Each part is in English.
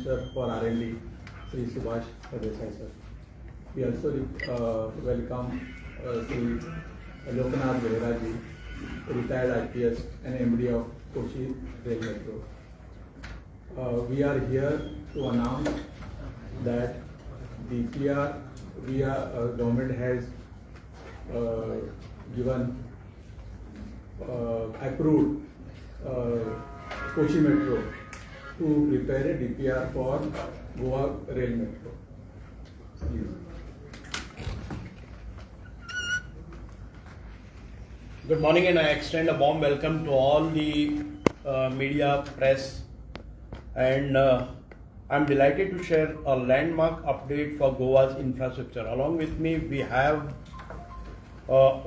Minister for R&D, Sri Subhash Phal Dessai sir. We also welcome Sri Loknath Behera ji, retired IPS and MD of Kochi Rail Metro. We are here to announce that the PR government has approved Kochi Metro to prepare a DPR for Goa Rail Metro. Please. Good morning, and I extend a warm welcome to all the media, press, and I'm delighted to share a landmark update for Goa's infrastructure. Along with me, we have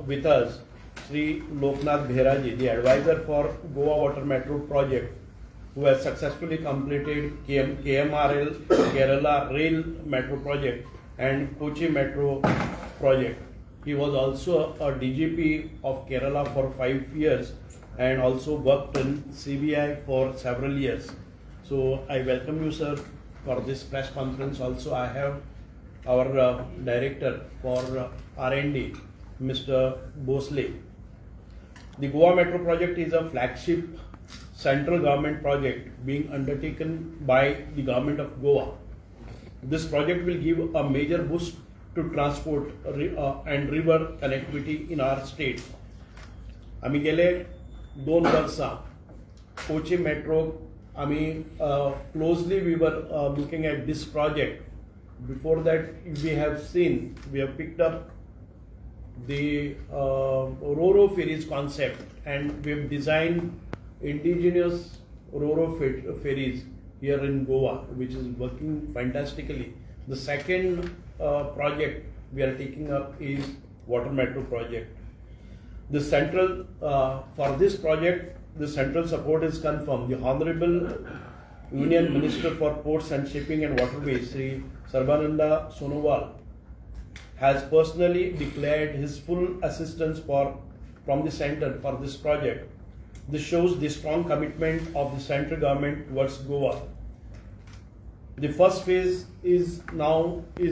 with us Sri Loknath Behera ji, the advisor for Goa Water Metro Project, who has successfully completed KMRL Kerala Rail Metro Project and Kochi Metro Project. He was also a DGP of Kerala for 5 years and also worked in CBI for several years. So I welcome you, sir, for this press conference. Also, I have our Director for R&D, Mr. Bosley. The Goa Metro Project is a flagship central government project being undertaken by the government of Goa. This project will give a major boost to transport and river connectivity in our state. आम्ही गेले 2 वर्षा Kochi Metro, closely we were looking at this project. Before that, we have picked up the Ro-Ro ferries concept, and we have designed indigenous Ro-Ro ferries here in Goa, which is working fantastically. The second project we are taking up is Water Metro Project. The central for this project, the central support is confirmed. The Honorable Union Minister for Ports and Shipping and Waterways, Sri Sarbananda Sonowal, has personally declared his full assistance from the center for this project. This shows the strong commitment of the central government towards Goa. The first phase is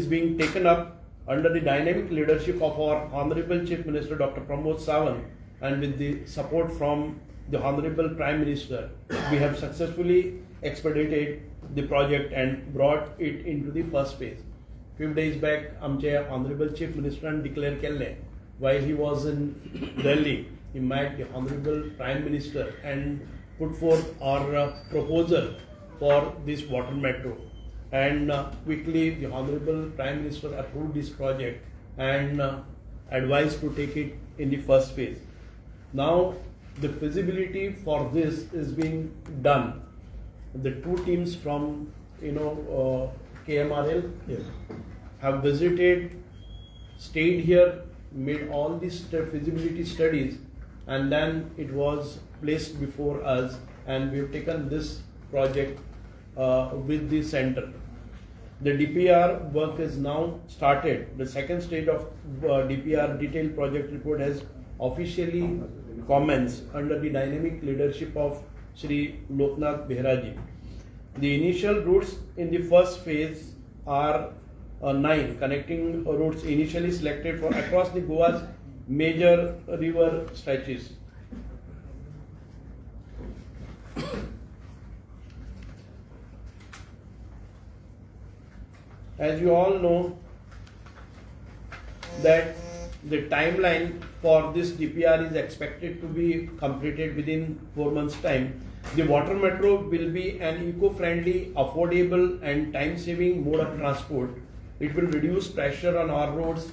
being taken up under the dynamic leadership of our Honorable Chief Minister Dr. Pramod Sawant, and with the support from the Honorable Prime Minister. We have successfully expedited the project and brought it into the first phase. Few days back, आमचे Honorable Chief Minister declared केले while he was in Delhi. He met the Honorable Prime Minister and put forth our proposal for this water metro. And quickly, the Honorable Prime Minister approved this project and advised to take it in the first phase. Now, the feasibility for this is being done. The 2 teams from KMRL have visited, stayed here, made all these feasibility studies, and then it was placed before us, and we have taken this project with the center. The DPR work is now started. The second stage of DPR detailed project report has officially commenced under the dynamic leadership of Sri Loknath Behera ji. The initial routes in the first phase are 9 connecting routes initially selected for across the Goa's major river stretches. As you all know, that the timeline for this DPR is expected to be completed within 4 months' time. The water metro will be an eco-friendly, affordable and time-saving mode of transport. It will reduce pressure on our roads,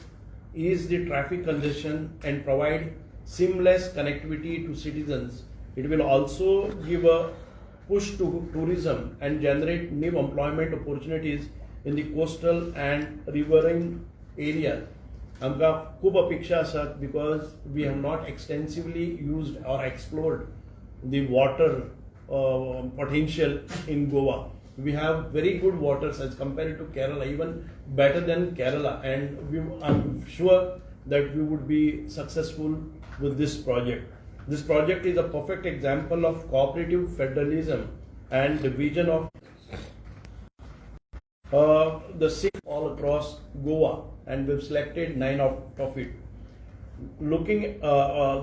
ease the traffic congestion and provide seamless connectivity to citizens. It will also give a push to tourism and generate new employment opportunities in the coastal and riverine areas. आमकां खूब अपेक्षा आसात because we have not extensively used or explored the water potential in Goa. We have very good waters as compared to Kerala, even better than Kerala, and I'm sure that we would be successful with this project. This project is a perfect example of cooperative federalism and the vision of the 6 all across Goa, and we've selected 9 out of it. Looking,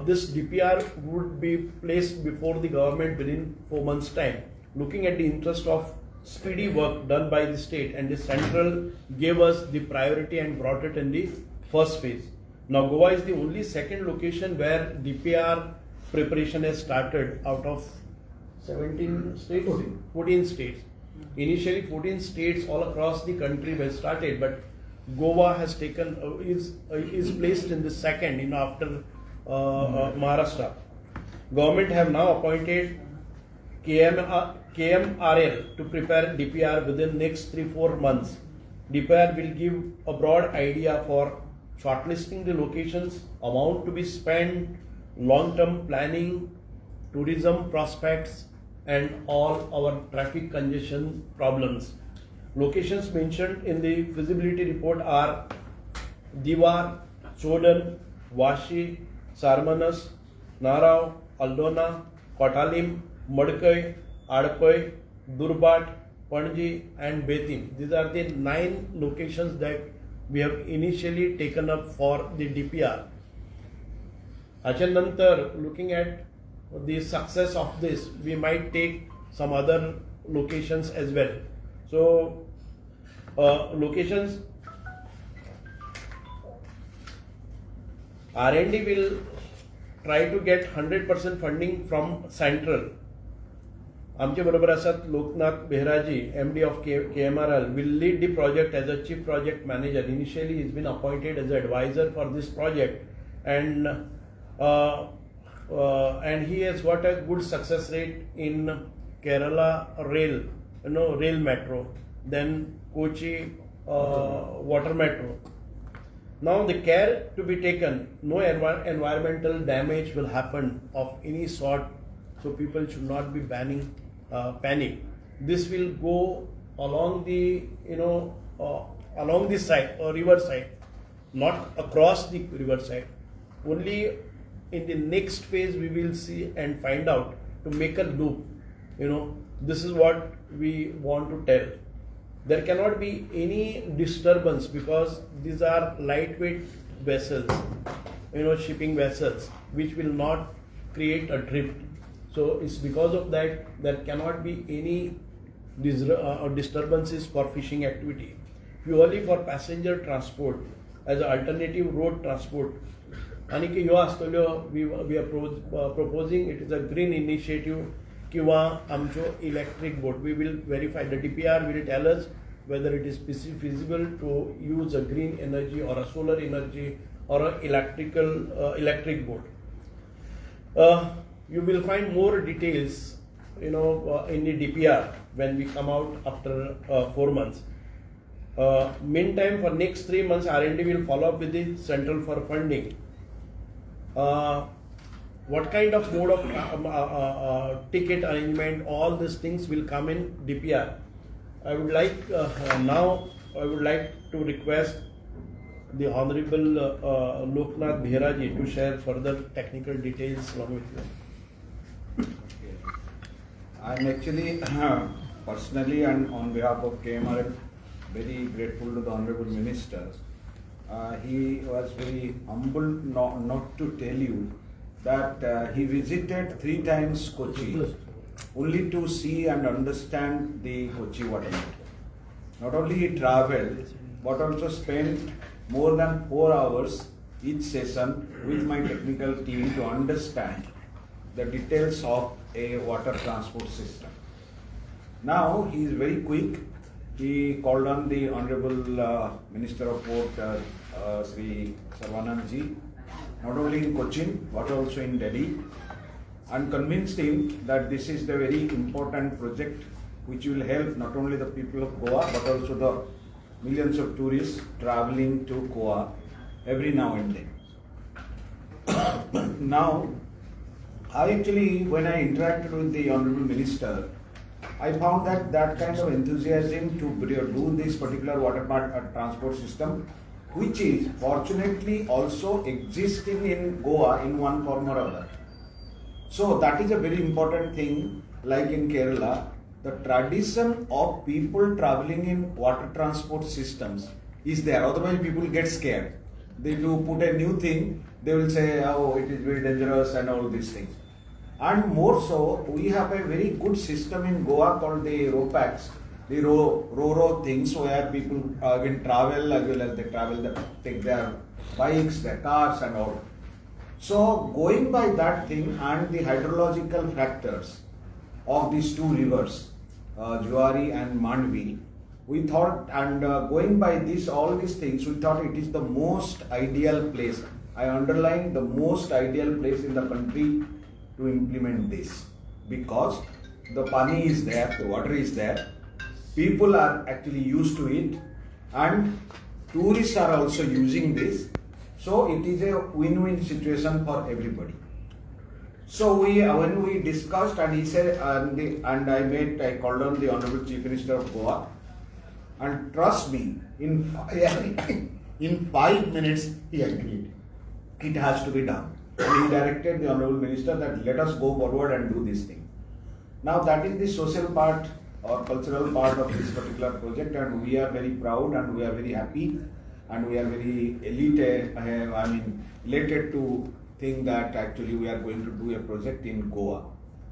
this DPR would be placed before the government within 4 months' time. Looking at the interest of speedy work done by the state, and the central gave us the priority and brought it in the first phase. Now Goa is the only second location where DPR preparation has started out of 17 states, 14 states. Initially 14 states all across the country were started, but Goa has taken is placed in the second, after Maharashtra. Government have now appointed KMRL to prepare DPR within next 3-4 months. DPR will give a broad idea for shortlisting the locations, amount to be spent, long-term planning, tourism prospects, and all our traffic congestion problems. Locations mentioned in the feasibility report are Diwar, Chodan, Vashi, Sarmanas, Narao, Aldona, Kotalim, Madkai, Adpai, Durbat, Panji, and Betim. These are the 9 locations that we have initially taken up for the DPR. Achanantar, looking at the success of this, we might take some other locations as well. So, locations, R&D will try to get 100% funding from central. आमचे बरोबर आसात Loknath बेहराजी, MD of KMRL, will lead the project as a chief project manager. Initially, he's been appointed as an advisor for this project, and he has got a good success rate in Kerala Rail, Rail Metro, then Kochi Water Metro. Now the care to be taken, no environmental damage will happen of any sort, so people should not be panic. This will go along the along the side or river side, not across the river side. Only in the next phase we will see and find out to make a loop. This is what we want to tell. There cannot be any disturbance because these are lightweight vessels, shipping vessels, which will not create a drift. So it's because of that there cannot be any disturbances for fishing activity. Purely for passenger transport as an alternative road transport. And we are proposing it is a green initiative kiwa amcho electric boat. We will verify, the DPR will tell us whether it is feasible to use a green energy or a solar energy or an electric boat. You will find more details, in the DPR when we come out after 4 months. Meantime, for next 3 months, R&D will follow up with the central for funding. What kind of mode of ticket arrangement, all these things will come in DPR. I would like to request the Honorable Loknath Behera ji to share further technical details along with you. I'm actually personally and on behalf of KMRL very grateful to the Honorable Minister. He was very humble not to tell you that he visited 3 times Kochi only to see and understand the Kochi Water Metro. Not only he travelled but also spent more than 4 hours each session with my technical team to understand the details of a water transport system. Now he is very quick. He called on the Honorable Minister of Port, Sri Sarvanand ji, not only in Cochin but also in Delhi, and convinced him that this is the very important project which will help not only the people of Goa but also the millions of tourists travelling to Goa every now and then. Now, when I interacted with the Honorable Minister, I found that kind of enthusiasm to do this particular water transport system, which is fortunately also existing in Goa in one form or other. So that is a very important thing, like in Kerala, the tradition of people traveling in water transport systems is there. Otherwise, people get scared. They do put a new thing, they will say, oh, it is very dangerous and all these things. And more so, we have a very good system in Goa called the RoPax, the Ro things, where people can travel as well as they travel, they take their bikes, their cars and all. So going by that thing and the hydrological factors of these two rivers, Juari and Mandvi, we thought, and going by this, all these things, we thought it is the most ideal place. I underline the most ideal place in the country to implement this, because the pani is there, the water is there, people are actually used to it, and tourists are also using this. So it is a win-win situation for everybody. So when we discussed, and he said, I called on the Honorable Chief Minister of Goa, and trust me, in 5 minutes he agreed. It has to be done. And he directed the Honorable Minister that let us go forward and do this thing. Now that is the social part or cultural part of this particular project, and we are very proud and we are very happy and we are very elated to think that actually we are going to do a project in Goa,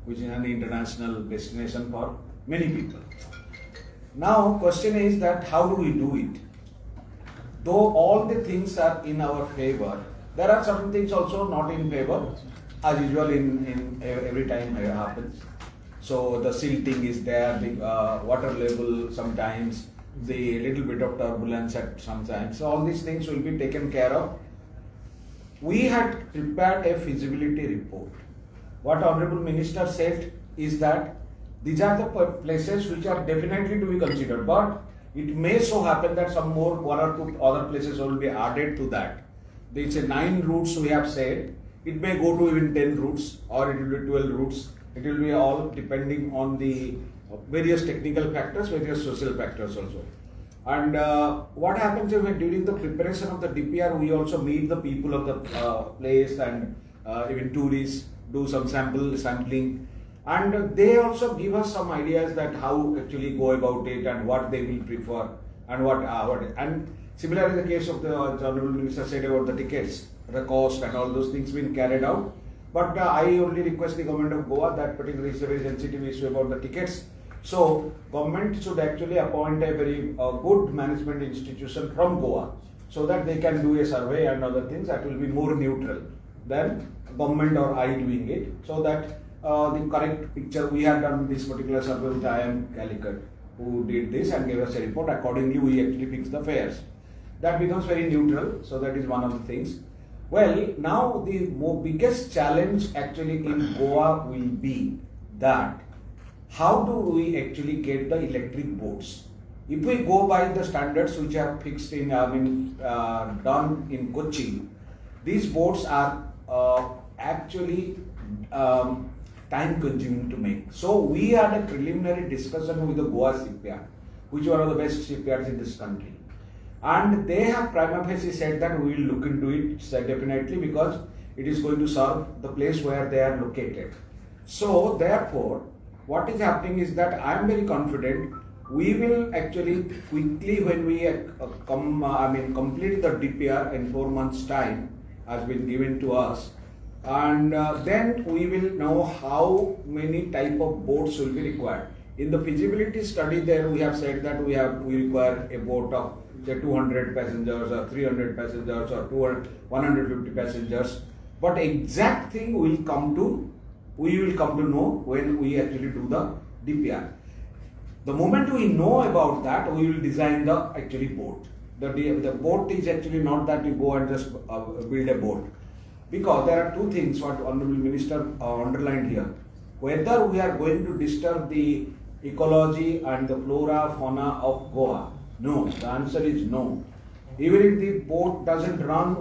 which is an international destination for many people. Now question is that how do we do it? Though all the things are in our favor, there are some things also not in favor, as usual in every time it happens. So the silting is there, the water level sometimes, the little bit of turbulence at sometimes. So all these things will be taken care of. We had prepared a feasibility report. What Honorable Minister said is that these are the places which are definitely to be considered, but it may so happen that some more 1 or 2 other places will be added to that. It's a 9 routes we have said. It may go to even 10 routes or it will be 12 routes. It will be all depending on the various technical factors, various social factors also. And what happens is when during the preparation of the DPR, we also meet the people of the place and even tourists, do some sampling. And they also give us some ideas that how actually go about it and what they will prefer and what. And similarly, the case of the Honorable Minister said about the tickets, the cost and all those things being carried out. But I only request the government of Goa, that particularly is a very sensitive issue about the tickets. So government should actually appoint a very good management institution from Goa, so that they can do a survey and other things that will be more neutral than government or I doing it, so that the correct picture. We have done this particular survey with IM Calicut, who did this and gave us a report. Accordingly, we actually fixed the fares. That becomes very neutral, so that is one of the things. Well, now the biggest challenge actually in Goa will be that how do we actually get the electric boats? If we go by the standards which are fixed in, done in Kochi, these boats are actually time consuming to make. So we had a preliminary discussion with the Goa shipyard, which is one of the best shipyards in this country. And they have prima facie said that we will look into it definitely, because it is going to serve the place where they are located. So therefore, what is happening is that I am very confident we will actually quickly, when we complete the DPR in 4 months' time has been given to us, and then we will know how many type of boats will be required. In the feasibility study there we have said that we require a boat of say 200 passengers or 300 passengers or 150 passengers, but exact thing we will come to know when we actually do the DPR. The moment we know about that, we will design the actually boat. The boat is actually not that you go and just build a boat, because there are two things what Honorable Minister underlined here. Whether we are going to disturb the ecology and the flora fauna of Goa, no. The answer is no. Even if the boat doesn't run,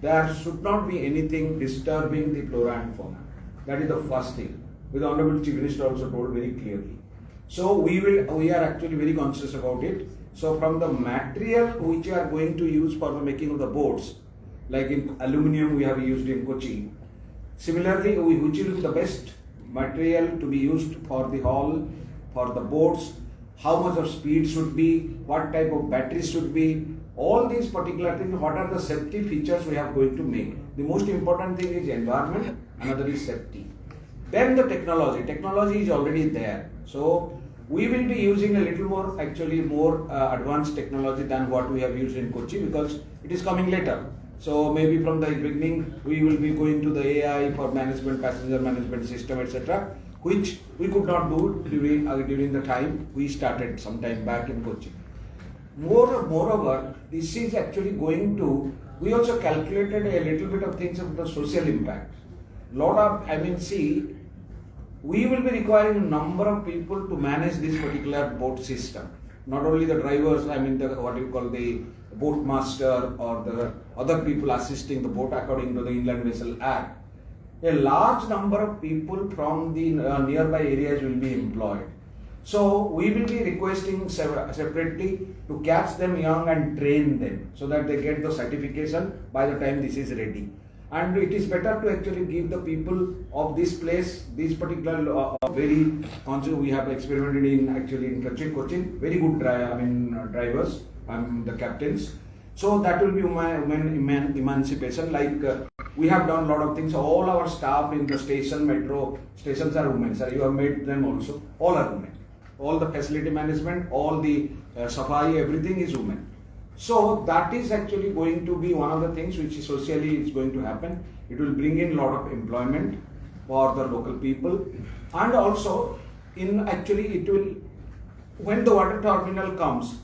there should not be anything disturbing the flora and fauna. That is the first thing, which the Honorable Chief Minister also told very clearly. So we are actually very conscious about it. So from the material which we are going to use for the making of the boats, like in aluminium we have used in Kochi. Similarly, which will be the best material to be used for the hull, for the boats, how much of speed should be, what type of batteries should be, all these particular things, what are the safety features we are going to make. The most important thing is environment, another is safety. Then the technology. Technology is already there. So we will be using a little more, actually more advanced technology than what we have used in Kochi, because it is coming later. So maybe from the beginning we will be going to the AI for management, passenger management system, etc., which we could not do during the time we started some time back in Kochi. Moreover, this is actually going to, we also calculated a little bit of things of the social impact. We will be requiring a number of people to manage this particular boat system. Not only the drivers, what you call the boat master or the other people assisting the boat according to the Inland Vessel Act. A large number of people from the nearby areas will be employed. So we will be requesting separately to catch them young and train them so that they get the certification by the time this is ready. And it is better to actually give the people of this place, these particular we have experimented in Kochi, very good drivers, the captains. So that will be women emancipation. We have done a lot of things. All our staff in the station, metro stations are women. Sir, you have made them also. All are women. All the facility management, all the safai, everything is women. So that is actually going to be one of the things which socially is going to happen. It will bring in a lot of employment for the local people, and also when the water terminal comes,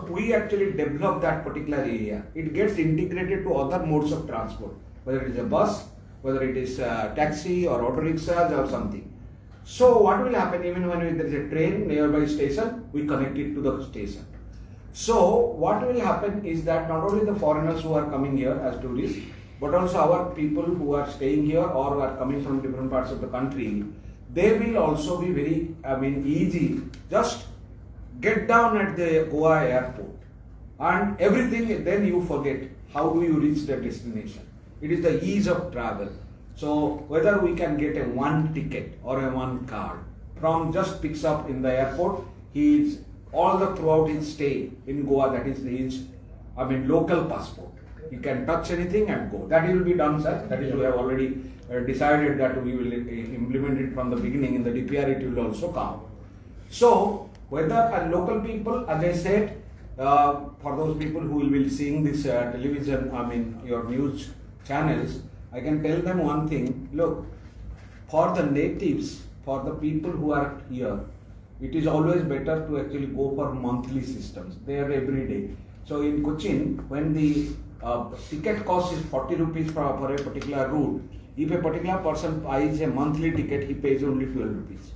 we actually develop that particular area. It gets integrated to other modes of transport, whether it is a bus, whether it is a taxi or auto rickshaws or something. So what will happen, even when there is a train nearby station, we connect it to the station. So what will happen is that not only the foreigners who are coming here as tourists, but also our people who are staying here or who are coming from different parts of the country, they will also be very, easy. Just get down at the Goa airport and everything, then you forget how do you reach the destination. It is the ease of travel. So whether we can get a one ticket or a one card from just picks up in the airport, he is all throughout his stay in Goa, that is his local passport. He can touch anything and go. That will be done, sir. That is, we have already decided that we will implement it from the beginning. In the DPR it will also come. So whether local people, as I said, for those people who will be seeing this television, your news channels, I can tell them one thing. Look, for the natives, for the people who are here, it is always better to actually go for monthly systems. They are every day. So in Cochin, when the ticket cost is 40 rupees for a particular route, if a particular person buys a monthly ticket, he pays only 12 rupees.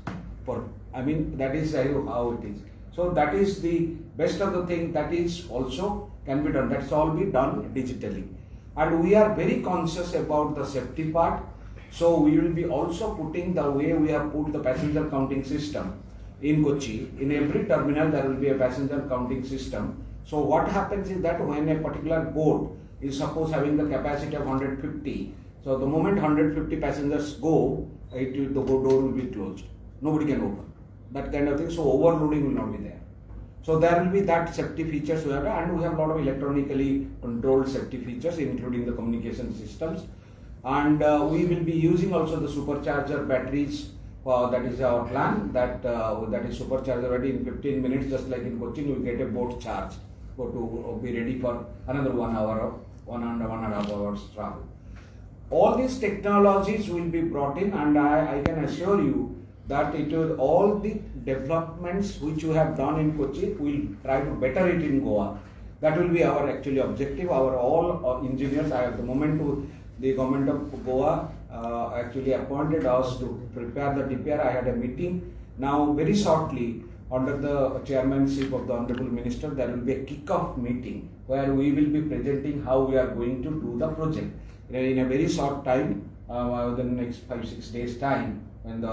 That is how it is. So that is the best of the thing that is also can be done. That's all be done digitally. And we are very conscious about the safety part. So we will be also putting the way we have put the passenger counting system in Kochi. In every terminal there will be a passenger counting system. So what happens is that when a particular boat is suppose having the capacity of 150, so the moment 150 passengers go, the door will be closed. Nobody can open. That kind of thing. So overloading will not be there. So there will be that safety features we have, and we have a lot of electronically controlled safety features, including the communication systems. And we will be using also the supercharger batteries. That is our plan. That is supercharger battery. In 15 minutes, just like in Kochi, you will get a boat charged to be ready for another 1 hour or 1.5 hours travel. All these technologies will be brought in, and I can assure you that it will, all the developments which you have done in Kochi, we will try to better it in Goa. That will be our actually objective. All engineers, at the moment the government of Goa actually appointed us to prepare the DPR. I had a meeting. Now very shortly, under the chairmanship of the Honorable Minister, there will be a kick-off meeting where we will be presenting how we are going to do the project. In a very short time, within the next 5-6 days time, when the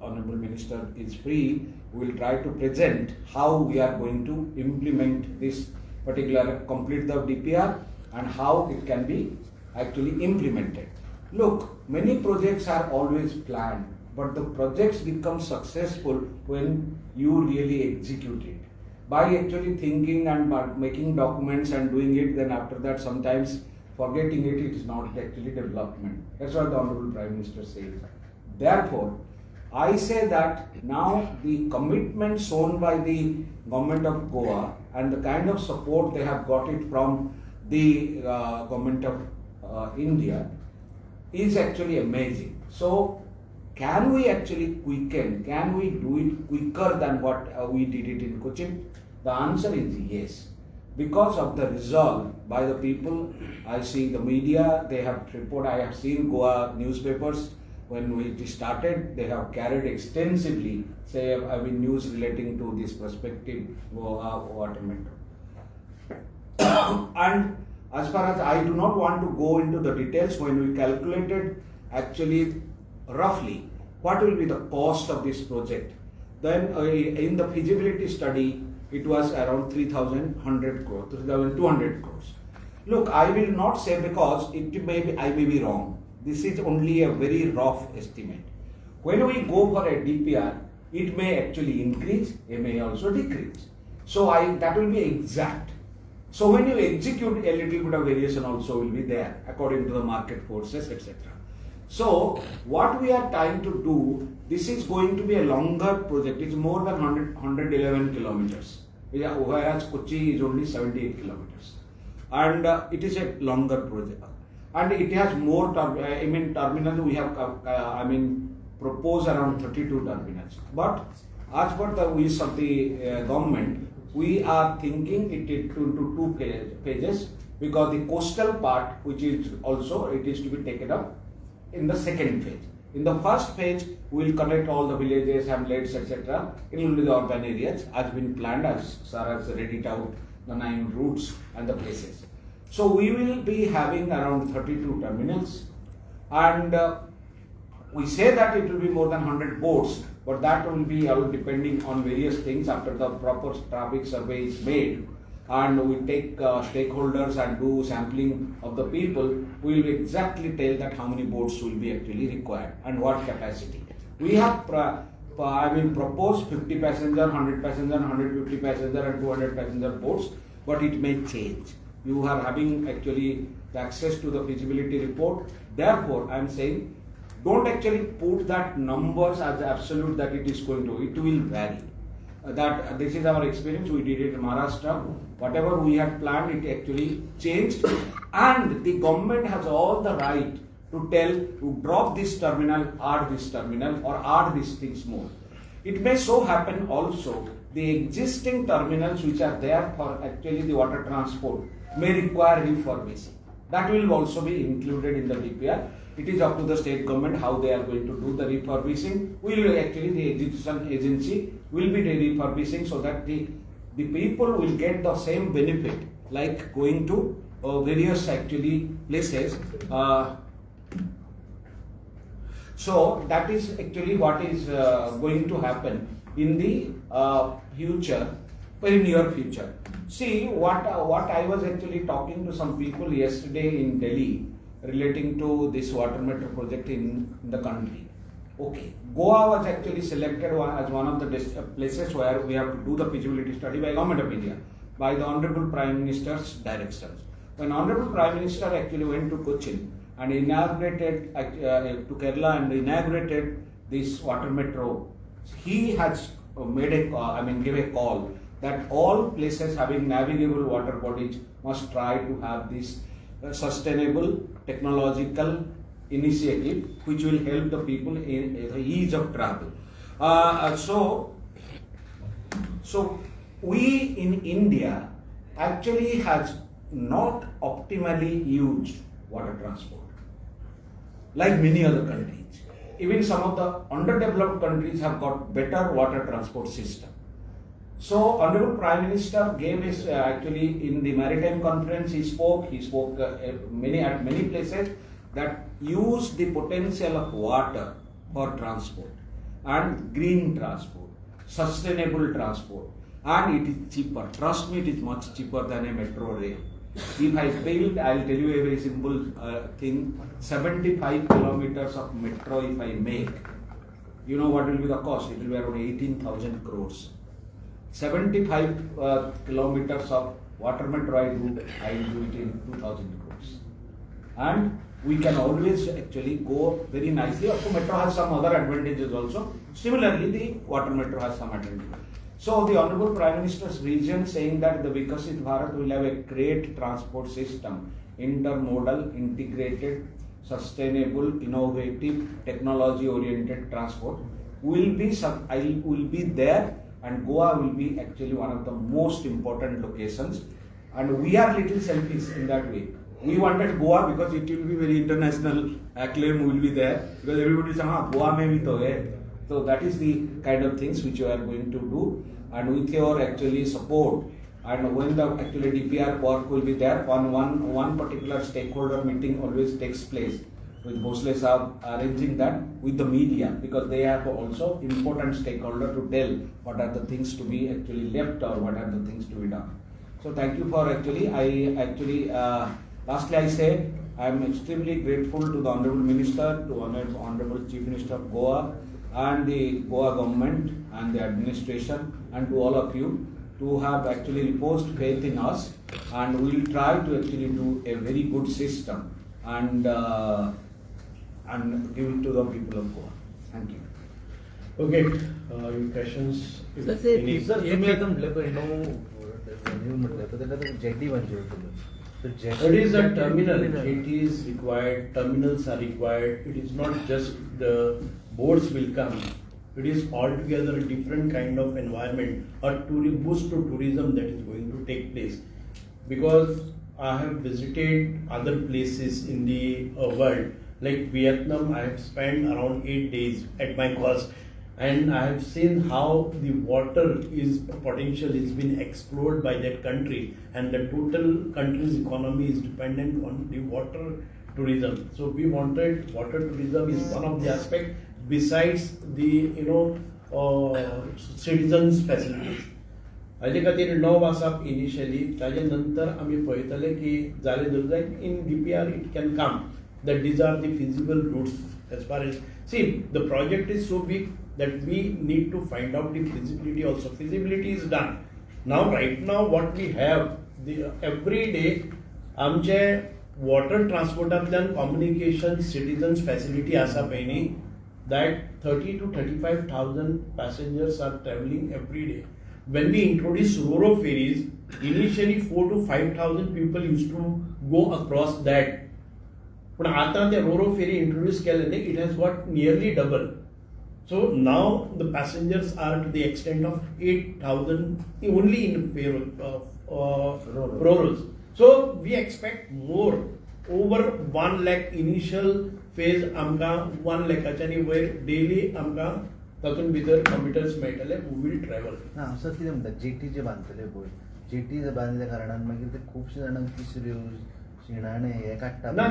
Honorable Minister is free, we will try to present how we are going to implement this particular, complete the DPR and how it can be actually implemented. Look, many projects are always planned, but the projects become successful when you really execute it. By actually thinking and by making documents and doing it, then after that sometimes forgetting it, it is not actually development. That's what the Honorable Prime Minister says. Therefore, I say that now the commitment shown by the government of Goa and the kind of support they have got it from the government of India is actually amazing. So, can we actually quicken? Can we do it quicker than what we did it in Kochi? The answer is yes. Because of the resolve by the people, I see the media, they have reported, I have seen Goa newspapers, when we started, they have carried extensively, news relating to this prospective Goa Water Metro. And as far as I do not want to go into the details, when we calculated actually roughly what will be the cost of this project, then in the feasibility study, it was around 3,100 crores, 3,200 crores. Look, I will not say because it may be, I may be wrong. This is only a very rough estimate. When we go for a DPR, it may actually increase, it may also decrease. So that will be exact. So when you execute, a little bit of variation also will be there according to the market forces, etc. So what we are trying to do, this is going to be a longer project. It's more than 111 kilometers, whereas Kochi is only 78 kilometers. And it is a longer project. And it has more terminals. We have proposed around 32 terminals. But as per the wish of the government, we are thinking it into two phases, because the coastal part, which is also, it is to be taken up in the second phase. In the first phase, we will connect all the villages, hamlets, etc. in the urban areas, as been planned, as Sir has read it out, the 9 routes and the places. So we will be having around 32 terminals, and we say that it will be more than 100 boats, but that will be all depending on various things after the proper traffic survey is made, and we take stakeholders and do sampling of the people. We will exactly tell that how many boats will be actually required and what capacity. We have proposed 50 passenger, 100 passenger, 150 passenger and 200 passenger boats, but it may change. You are having actually the access to the feasibility report. Therefore, I am saying, don't actually put that numbers as absolute that it is going to. It will vary. That this is our experience. We did it in Maharashtra. Whatever we had planned, it actually changed. And the government has all the right to tell, to drop this terminal, add this terminal, or add these things more. It may so happen also, the existing terminals which are there for actually the water transport may require refurbishing. That will also be included in the DPR. It is up to the state government how they are going to do the refurbishing. The execution agency will be refurbishing, so that the people will get the same benefit like going to various actually places. So that is actually what is going to happen in the future, very near future. See, what I was actually talking to some people yesterday in Delhi relating to this water metro project in the country. Okay, Goa was actually selected as one of the places where we have to do the feasibility study by Government of India, by the Honorable Prime Minister's directions. When Honorable Prime Minister actually went to Kochi and inaugurated to Kerala and inaugurated this water metro, he has made gave a call that all places having navigable water bodies must try to have this sustainable technological initiative which will help the people in the ease of travel. So we in India actually has not optimally used water transport like many other countries. Even some of the underdeveloped countries have got better water transport system. So, Honorable Prime Minister gave his actually in the Maritime Conference. He spoke at many places that use the potential of water for transport and green transport, sustainable transport, and it is cheaper. Trust me, it is much cheaper than a metro rail. If I build, I'll tell you a very simple thing, 75 kilometers of metro if I make, you know what will be the cost? It will be around 18,000 crores. 75 kilometers of water metro I will do it in 2,000 crores. And we can always actually go very nicely. Of course, metro has some other advantages also. Similarly, the water metro has some advantages. So the Honorable Prime Minister's vision saying that the Vikasit Bharat will have a great transport system, intermodal, integrated, sustainable, innovative, technology-oriented transport will be there, and Goa will be actually one of the most important locations. And we are little selfish in that way. We wanted Goa because it will be very international acclaim will be there, because everybody says, Goa mein bhi to hai. So that is the kind of things which we are going to do, and with your actually support, and when the actually DPR work will be there, on one particular stakeholder meeting always takes place with Bhosle Saab arranging that with the media, because they have also important stakeholder to tell what are the things to be actually left or what are the things to be done. So thank you for lastly I say I am extremely grateful to the Honorable Minister, to Honorable Chief Minister of Goa, and the Goa government and the administration, and to all of you to have actually reposed faith in us, and we will try to actually do a very good system and give it to the people of Goa. Thank you. Okay, your questions? It is a terminal. Jetty is required, terminals are required. It is not just the boats will come. It is altogether a different kind of environment, a boost to tourism that is going to take place. Because I have visited other places in the world, like Vietnam. I have spent around 8 days at my cost, and I have seen how the water potential is been explored by that country, and the total country's economy is dependent on the water tourism. So we wanted water tourism is one of the aspects besides the citizens facilities. हाजे खातीर 9 वाजप initially ताजे नंतर आमी पळयतले की जाले जाल्यार in DPR it can come that these are the feasible routes. As far as the project is so big that we need to find out the feasibility also. Feasibility is done. Now right now what we have, every day आमचे water transportatlan communication citizens facility asa paini that 30 to 35,000 passengers are traveling every day. When we introduced Ro-Ro ferries, initially 4 to 5,000 people used to go across that. But after the Ro-Ro ferry introduced, it has got nearly double. So now the passengers are to the extent of 8,000 only in Ro-Ros. So we expect more. Over 1 lakh initial phase amka 1 lakh where daily amka तातून भितर computers मेळटले, we will travel. ना असं कितें म्हणटा jetty जे बांदतले पळय, jetty जे बांदल्या कारणान मागीर ते खुबशे जाणांक तिसऱ्यो शिणाणे हे काडटा. ना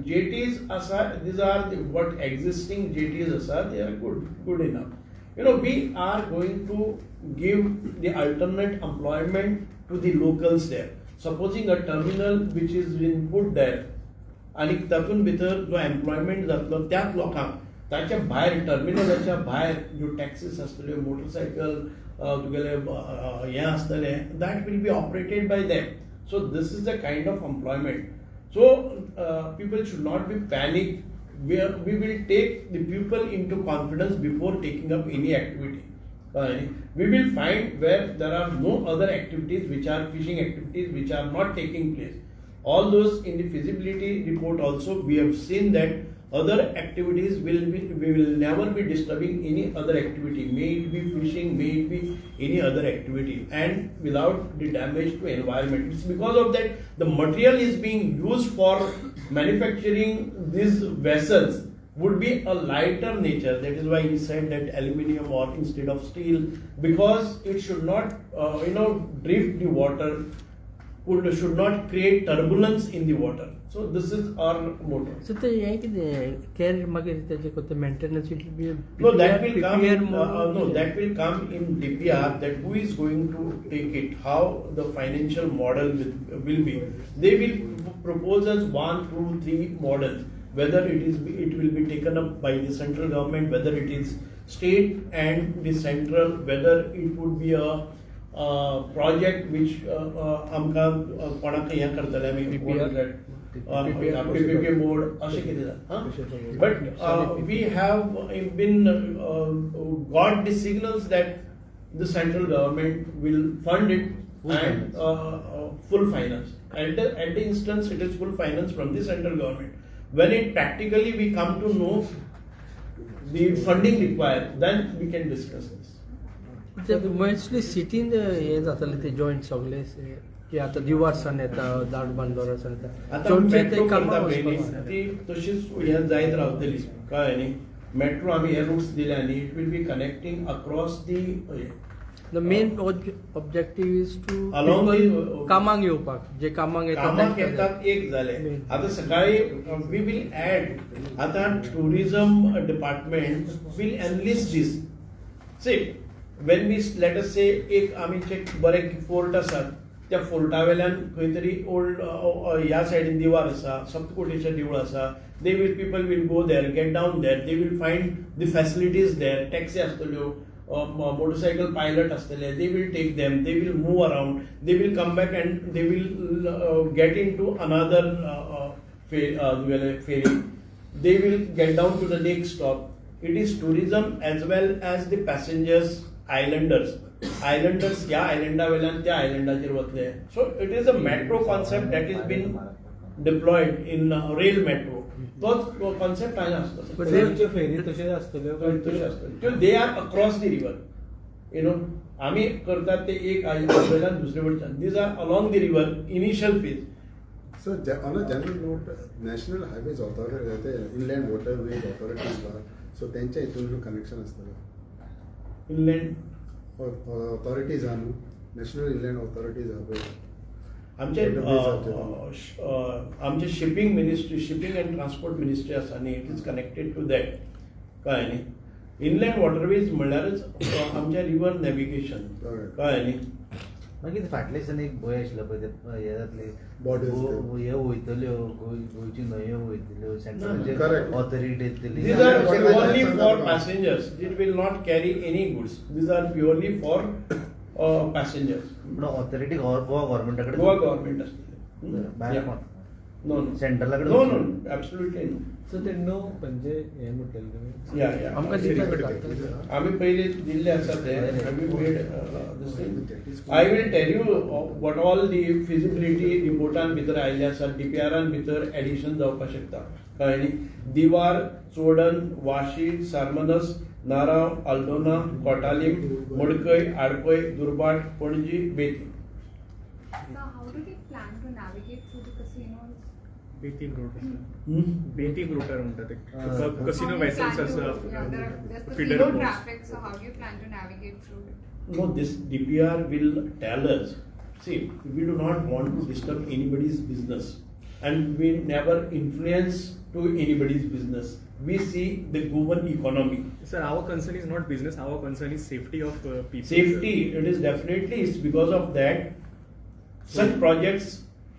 जेटीज आसा, these are the what existing jetties आसा, they are good enough. We are going to give the alternate employment to the locals there. Supposing a terminal which is been put there, आणि तातून भितर जो एम्प्लॉयमेंट जातलो त्याच लोकांक ताच्या भायर टर्मिनलाच्या भायर ज्यो टॅक्सीस आसतल्यो, मोटरसायकल तुगेले हे आसतले, that will be operated by them. So this is the kind of employment. So people should not be panic. We will take the people into confidence before taking up any activity. We will find where there are no other activities which are fishing activities which are not taking place. All those in the feasibility report also we have seen that other activities we will never be disturbing any other activity, may it be fishing, may it be any other activity, and without the damage to environment. It's because of that the material is being used for manufacturing these vessels would be a lighter nature. That is why he said that aluminium or instead of steel, because it should not drift the water should not create turbulence in the water. So this is our motto. So the care मागे त्याचे कोणते maintenance will be No, that will come. PPR No, that will come in DPR. That who is going to take it? How the financial model will be? They will propose us 1, 2, 3 models. Whether it will be taken up by the central government, whether it is state and the central, whether it would be a project which आमकां कोणाक हें करतले आमी PPP mode अशें कितें जाता. But we have been got the signals that the central government will fund it and full finance. At the instance, it is full finance from the central government. When it practically we come to know the funding required, then we can discuss this. Mostly सिटीन हे जाताले ते joint सगळे की आता दिवारसान येता दाट बांदोरासान येता आता चडशे मेट्रो ते कामां करता पयली वचपाक ती तशीच ह्या जायत रावतली कळ्ळें न्ही. मेट्रो आमी हे रूट्स दिल्या न्ही, it will be connecting across the the main objective is to Along the- कामांक येवपाक जे कामांक कामाक येतात एक जाले. आता सकाळी वी वील ऍड आता tourism department will enlist this. See when we let us say एक आमचे बरे फोर्ट आसात, त्या फोर्टा वेल्यान खंय तरी ओल्ड ह्या सायडीन दिवार आसा, सप्तकोटेचें देवूळ आसा, they will people will go there, get down there, they will find the facilities there, taxi आसतल्यो, motorcycle pilot astale, they will take them, they will move around, they will come back and they will get into another ferry, they will get down to the next stop. It is tourism as well as the passengers, islanders या island वेल्यान त्या islandaचेर वतले. So it is a metro concept that is been deployed in rail metro. तोच concept हांगा आसता. Ferry तशेंच आसतल्यो. They are across the river, you know. आमी करतात ते एक वयल्यान दुसरे वयच्यान. These are along the river initial phase. So on a general note, National Highways Authority, Inland Waterways Authorities, so त्यांच्या हितून कनेक्शन आसतलें. इनलँड ऑथॉरिटीज आहा न्हू, नॅशनल इनलँड ऑथॉरिटीज आहा पळय. आमचे shipping ministry, shipping and transport ministry आसा न्ही, it is connected to that. कळ्ळें न्ही. इनलँड वॉटरवेज म्हणल्यारच आमच्या रिवर नॅविगेशन. कळ्ळें न्ही. मागीर फाटल्याच्यान एक भंय आशिल्लो पळय ते हे जातले हे वयतल्यो गोंयची न्हंयो वयतल्यो सेंट्रल ऑथॉरिटी येतली. These are purely for passengers. It will not carry any goods. These are purely for passengers. पण ऑथॉरिटी गोवा गव्हर्नमेंटाकडे Goa government असते. भायर Yeah. No, no. सेंट्रलाकडे No, no, absolutely no. सो ते नो म्हणजे हे म्हटलें तुमी. Yeah. आमकां दितात. आम्ही पहिले दिल्ले आसा ते. आम्ही made this thing. I will tell you what all the feasibility रिपोर्टान भितर आयिल्ले आसा, DPRान भितर एडिशन जावपाक शकता. कळ्ळें न्ही. Divar, Chodan, Vashi, Sarmanas, Narve, Aldona, Cotalim, Madkai, Adpai, Durbhat, Panaji, Betim. So how do they plan to navigate through the casinos? Betting route Hmm? Betting router म्हणतात ते How casino do you vessels plan to- असं yeah, there's feeder casino boats. traffic, so how do you plan to navigate through it? No, this DPR will tell us. See, we do not want to disturb anybody's business, and we never influence to anybody's business. We see the Goan economy. Sir, our concern is not business, our concern is safety of people. Safety, it is definitely, it's because of that such projects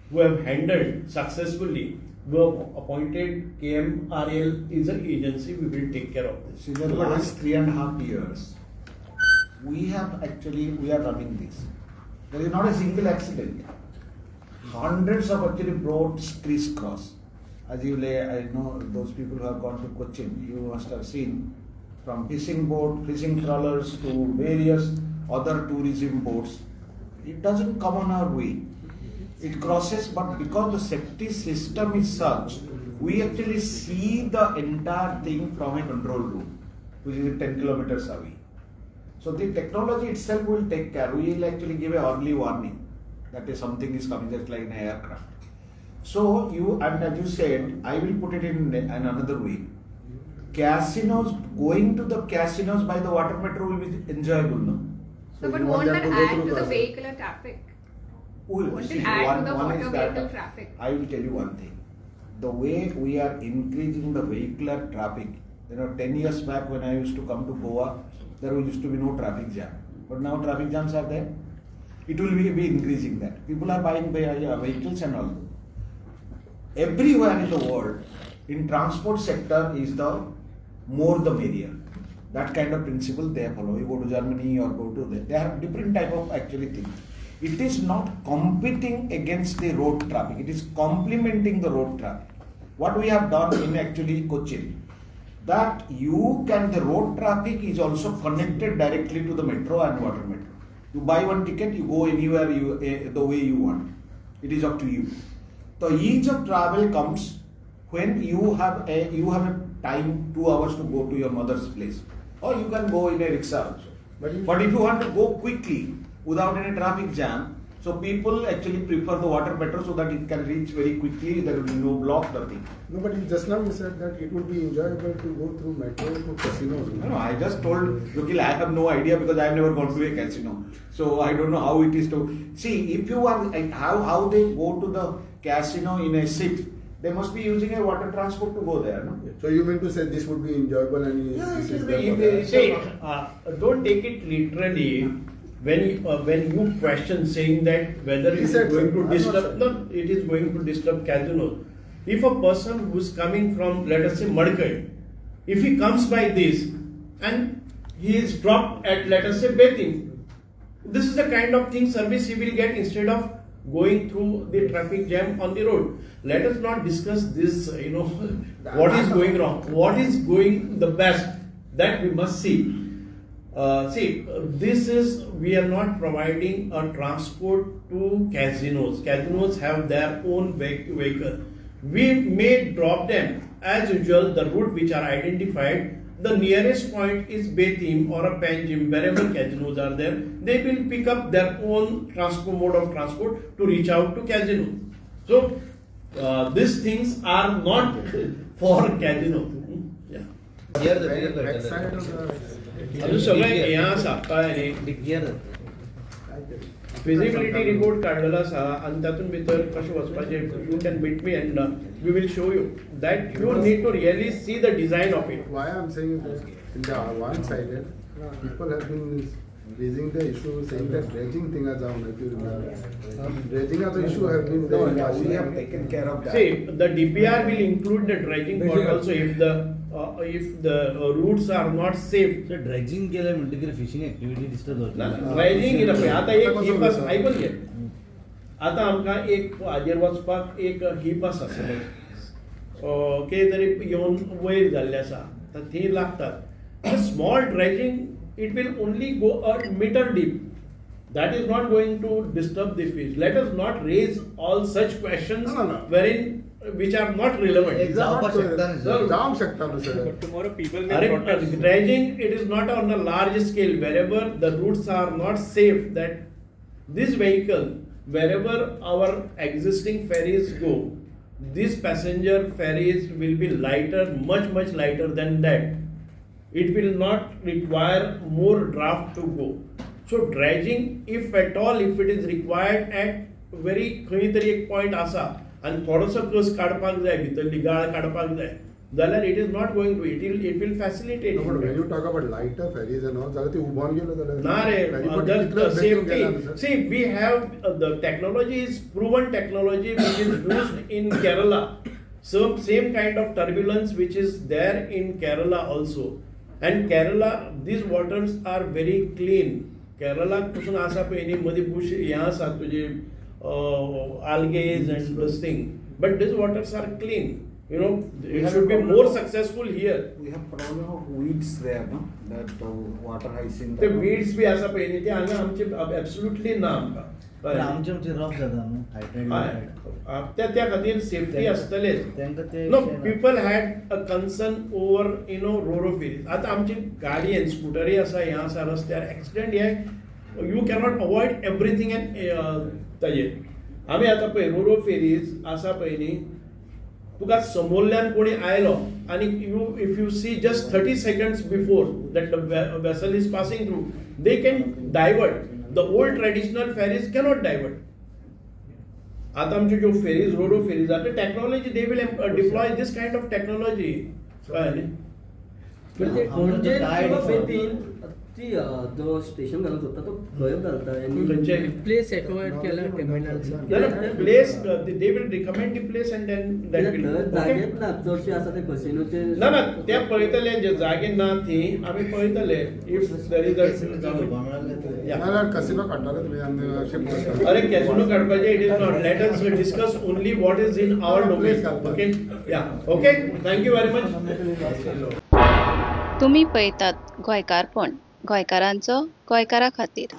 who have handled successfully, who have appointed KMRL is an agency, we will take care of this. In the last 3.5 years, we are running this. There is not a single accident. Hundreds of actually boats crisscross. As you lay, I know those people who have gone to Kochi, you must have seen from fishing boat, fishing trawlers to various other tourism boats. It doesn't come on our way. It crosses, but because the safety system is such, we actually see the entire thing from a control room, which is 10 kilometers away. So the technology itself will take care. We will actually give a early warning that is something is coming, just like an aircraft. So and as you said, I will put it in another way. Casinos, going to the casinos by the water metro will be enjoyable, no? So, but you want won't them that to go add through to the the- vehicular traffic? Well, Won't see, it add to the one is water that vehicle traffic? I will tell you one thing. The way we are increasing the vehicular traffic, 10 years back when I used to come to Goa, there used to be no traffic jam. But now traffic jams are there. It will be increasing that. People are buying vehicles and all. Everywhere in the world, in transport sector is the more the merrier. That kind of principle they follow. You go to Germany or go to they have different type of actually things. It is not competing against the road traffic. It is complementing the road traffic. What we have done in actually Kochi, that the road traffic is also connected directly to the metro and water metro. You buy one ticket, you go anywhere the way you want. It is up to you. The ease of travel comes when you have a time 2 hours to go to your mother's place, or you can go in a rickshaw also. But if you want to go quickly without any traffic jam, so people actually prefer the water metro so that it can reach very quickly. There will be no block, nothing. No, but just now you said that it would be enjoyable to go through metro to casinos. No, I just told Yukil, I have no idea because I have never gone to a casino. So I don't know how it is to see. If you are how they go to the casino in a ship, they must be using a water transport to go there, no? So you mean to say this would be enjoyable and this is the See, don't take it literally when you question saying that whether it is going to disturb. No, it is going to disturb casinos. If a person who is coming from, let us say, Madkai, if he comes by this and he is dropped at, let us say, bathing, this is the kind of thing service he will get instead of going through the traffic jam on the road. Let us not discuss this, what is going wrong, what is going the best, that we must see. We are not providing a transport to casinos. Casinos have their own vehicle. We may drop them as usual, the route which are identified. The nearest point is Betim or a Panjim, wherever casinos are there. They will pick up their own mode of transport to reach out to casino. So these things are not for casino. Yeah. Feasibility report काढलेला आसा आणि तातून भितर कशें वचपाचें you can meet me and we will show you that you need to really see the design of it. Why I am saying that in the one sided people have been raising the issue saying that dredging thing is down, if you remember. Dredging as an issue have been there. We have taken care of that. See, the DPR will include the dredging part also if the routes are not safe. So dredging केलं म्हणजे की fishing activity disturb होते. Driving इन आता एक ही पास आयकून घे. आता आमकां एक हाजेर वचपाक एक ही पास आसले. कितें तरी येवन वयर जाल्ले आसा. तर थंय लागतात. Small dredging, it will only go a meter deep. That is not going to disturb the fish. Let us not raise all such questions which are not relevant. But tomorrow people may protest. Dredging, it is not on a large scale. Wherever the routes are not safe, that this vehicle, wherever our existing ferries go, these passenger ferries will be lighter, much lighter than that. It will not require more draft to go. So dredging, if at all, if it is required at very खंय तरी एक point आसा and थोडोसो कस काडपाक जाय भितरली गाळ काडपाक जाय जाल्यार it is not going to it will facilitate. No, but when you talk about lighter ferries and all, जाल्यार ते उबोन गेलो जाल्यार ना रे, the safety. See, we have the technology is proven technology which is used in Kerala. So same kind of turbulence which is there in Kerala also. And Kerala, these waters are very clean. Kerala पासून आसा पळय न्ही मदीं Bush हें आसा तुजे algae and this thing. But these waters are clean. It should be more successful here. We have problem of weeds there, no? That water hyacinth. The weeds बी आसा पळय न्ही ते हांगा आमचे absolutely ना आमकां. आमचे रफ जाता न्हू हायड्रेट त्या खातीर सेफ्टी आसतलेच. No, people had a concern over ro ferries. आतां आमची गाडी एंड स्कूटरी आसा हें आसा रस्त्यार एक्सिडेंट हे you cannot avoid everything and ताजेर आमी आतां पळय रो फेरीज आसा पळय न्ही तुका समोरल्यान कोणी आयलो आनी if you see just 30 seconds before that the vessel is passing through, they can divert. The old traditional ferries cannot divert. आता आमच्यो ज्यो फेरीज रोडो फेरीज आहा ते technology they will deploy this kind of technology कळ्ळें न्ही. म्हणजे किंवा बेतीन ती जो स्टेशन घालून सोदता तो खंय घालता खंयचे प्लेस एक्वायर्ड केला टर्मिनलचा ना place they will recommend the place and then that will जागेत ना चडशे आसा ते कसिनोचे ना ना ते पळयतले जे जागे ना थी आमी पळयतले इफ देर इज नाल्यार कसिनो काडटाले तुमी आनी शिफ्ट करता. अरे कॅसिनो काडपाचे it is not let us discuss only what is in our domain. Okay yeah okay thank you very much. तुम्ही पळयतात गोंयकारपण, गोंयकारांचो गोंयकारा खातीर.